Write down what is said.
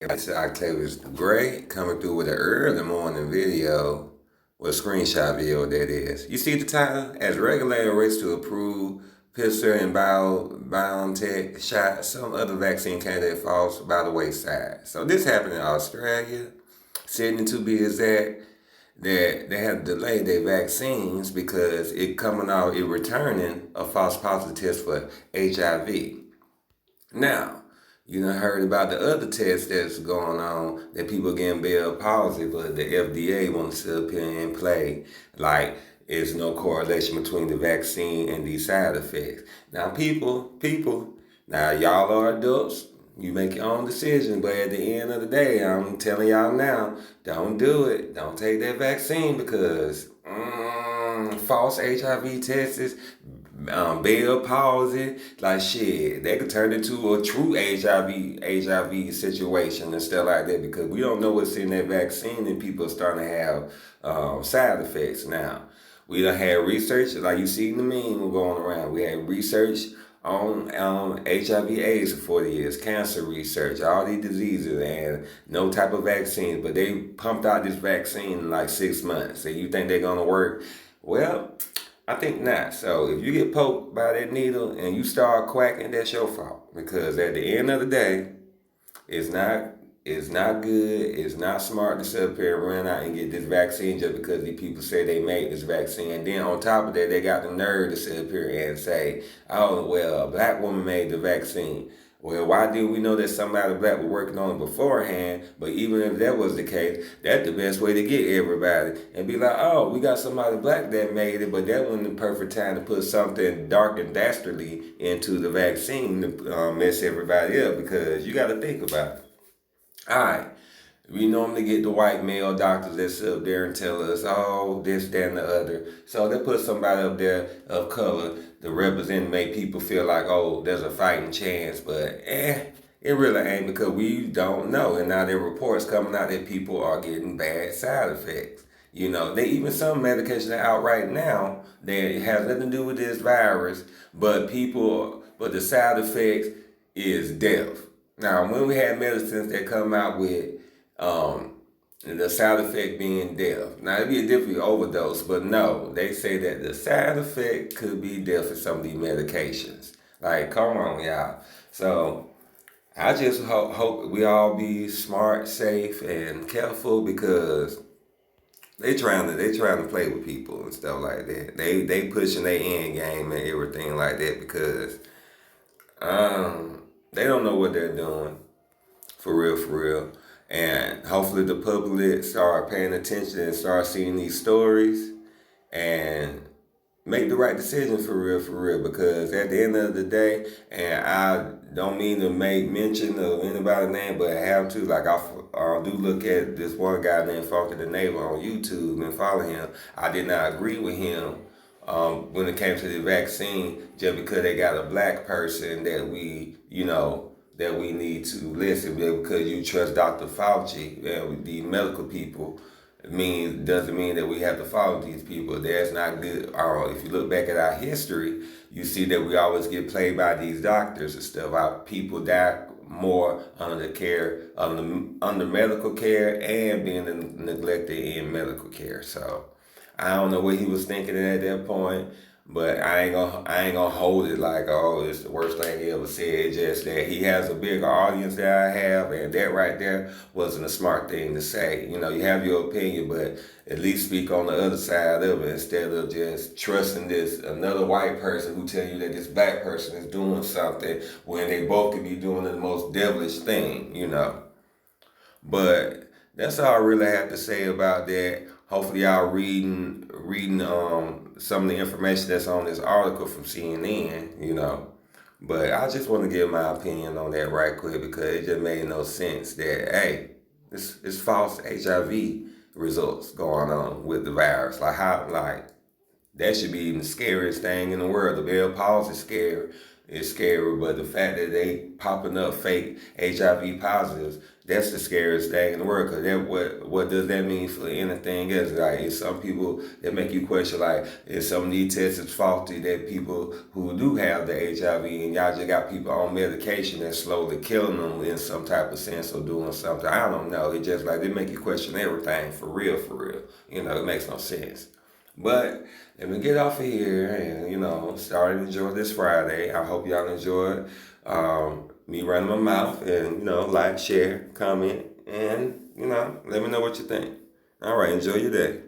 It's Octavius the Great coming through with an early morning video, with a screenshot video that is. You see the title? As regulator race to approve Pfizer and BioNTech shot, some other vaccine candidate falls by the wayside. So this happened in Australia, Sydney to be exact, that they have delayed their vaccines because it returning a false positive test for HIV. Now, you done heard about the other test that's going on that people getting bell palsy, but the FDA wants to sit up here and play like there's no correlation between the vaccine and these side effects. Now, now y'all are adults. You make your own decision, but at the end of the day, I'm telling y'all now, don't do it. Don't take that vaccine because false HIV tests, bell palsy, like shit, they could turn into a true HIV situation and stuff like that because we don't know what's in that vaccine and people are starting to have side effects now. We done had research, like you see in the meme going around. We had research on HIV/AIDS for 40 years, cancer research, all these diseases, and no type of vaccine. But they pumped out this vaccine in like 6 months. And you think they're gonna work? Well, I think not. So if you get poked by that needle and you start quacking, that's your fault. Because at the end of the day, it's not good. It's not smart to sit up here and run out and get this vaccine just because these people say they made this vaccine. And then on top of that, they got the nerve to sit up here and say, oh, well, a black woman made the vaccine. Well, why didn't we know that somebody black was working on it beforehand? But even if that was the case, that's the best way to get everybody. And be like, oh, we got somebody black that made it, but that wasn't the perfect time to put something dark and dastardly into the vaccine to mess everybody up because you got to think about it. All right. We normally get the white male doctors that sit up there and tell us, oh, this, that, and the other. So they put somebody up there of color to represent and make people feel like, oh, there's a fighting chance. But, it really ain't because we don't know. And now there are reports coming out that people are getting bad side effects. You know, they even some medication are out right now that has nothing to do with this virus, but the side effects is death. Now, when we had medicines that come out with the side effect being death. Now, it'd be a different overdose, but no, they say that the side effect could be death for some of these medications. Like, come on, y'all. So, I just hope we all be smart, safe, and careful because they trying to play with people and stuff like that. They pushing their end game and everything like that because they don't know what they're doing. For real. And hopefully the public start paying attention and start seeing these stories and make the right decision for real. Because at the end of the day, and I don't mean to make mention of anybody's name, but I have to. Like I do look at this one guy named Fauci the Neighbor on YouTube and follow him. I did not agree with him when it came to the vaccine just because they got a black person that we need to listen because you trust Dr. Fauci and the medical people doesn't mean that we have to follow these people. That's not good. If you look back at our history, you see that we always get played by these doctors and stuff. Our people die more under medical care and being neglected in medical care. So I don't know what he was thinking at that point. But I ain't gonna hold it like, oh, it's the worst thing he ever said. It's just that he has a bigger audience than I have, and that right there wasn't a smart thing to say. You know, you have your opinion, but at least speak on the other side of it instead of just trusting this another white person who tell you that this black person is doing something when they both could be doing the most devilish thing, you know. But that's all I really have to say about that. Hopefully y'all reading some of the information that's on this article from CNN, you know. But I just want to give my opinion on that right quick because it just made no sense that, hey, it's false HIV results going on with the virus. That should be the scariest thing in the world. The bell palsy is scary, but the fact that they popping up fake HIV positives, That's the scariest thing in the world, because that what does that mean for anything else? Like, it's some people that make you question, like, is some of these tests is faulty, that people who do have the HIV, and y'all just got people on medication that's slowly killing them in some type of sense, or doing something. I don't know. It just like, they make you question everything, for real, for real. It makes no sense. But let me get off of here and, start to enjoy this Friday. I hope y'all enjoyed me running my mouth, and, like, share, comment, and, let me know what you think. All right, enjoy your day.